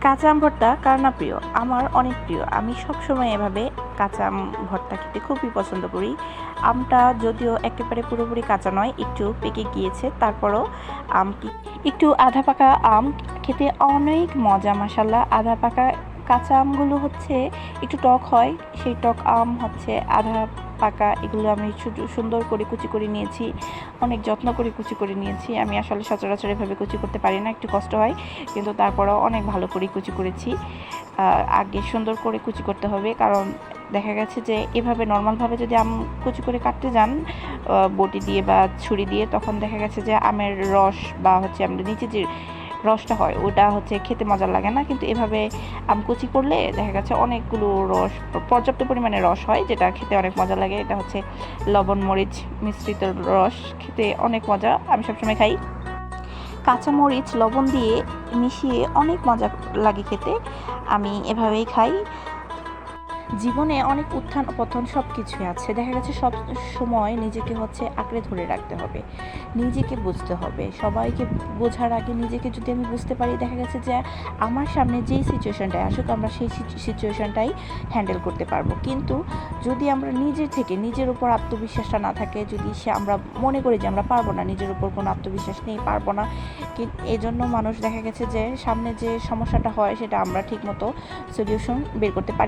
কাঁচা আম ভর্তা কার না প্রিয়? আমার অনেক প্রিয়। আমি সবসময় এভাবে কাঁচা আম ভর্তা খেতে খুবই পছন্দ করি। আমটা যদিও একেবারে পুরোপুরি কাঁচা নয়, একটু পেকে গিয়েছে। তারপরও একটু আধা পাকা আম খেতে অনেক মজা মাশাআল্লাহ। আধা পাকা কাঁচা আমগুলো হচ্ছে একটু টক হয়। সেই টক আম হচ্ছে আধা পাকা, এগুলো আমি সুন্দর করে কুচি করে নিয়েছি। অনেক যত্ন করে কুচি করে নিয়েছি। আমি আসলে সচরাচর এভাবে কুচি করতে পারি না, একটু কষ্ট হয়, কিন্তু তারপরেও অনেক ভালো করে কুচি করেছি। আগে সুন্দর করে কুচি করতে হবে, কারণ দেখা গেছে যে এভাবে নর্মালভাবে যদি আম কুচি করে কাটতে যান বটি দিয়ে বা ছুরি দিয়ে, তখন দেখা গেছে যে আমের রস বা হচ্ছে আমাদের নিচে যে রসটা হয় ওটা হচ্ছে খেতে মজা লাগে না। কিন্তু এভাবে আম কুচি করলে দেখা গেছে অনেকগুলো রস, পর্যাপ্ত পরিমাণে রস হয়, যেটা খেতে অনেক মজা লাগে। এটা হচ্ছে লবণ মরিচ মিশ্রিত রস, খেতে অনেক মজা। আমি সবসময় খাই। কাঁচা মরিচ লবণ দিয়ে মিশিয়ে অনেক মজা লাগে খেতে। আমি এভাবেই খাই। জীবনে অনেক উত্থান পতন সব কিছুই আছে। দেখা গেছে সব সময় নিজেকে হচ্ছে আঁকড়ে ধরে রাখতে হবে, নিজেকে বুঝতে হবে। সবাইকে বোঝার আগে নিজেকে যদি আমি বুঝতে পারি, দেখা গেছে যে আমার সামনে যেই সিচুয়েশনটাই আসুক আমরা সেই সিচুয়েশনটাই হ্যান্ডেল করতে পারবো। কিন্তু যদি আমরা নিজের উপর আত্মবিশ্বাসটা না থাকে, যদি আমরা মনে করি যে আমরা পারবো না, নিজের উপর কোনো আত্মবিশ্বাস নেই, পারবো না, এজন্য মানুষ দেখা গেছে যে সামনে যে সমস্যাটা হয় সেটা আমরা ঠিকমতো সলিউশন বের করতে পারি।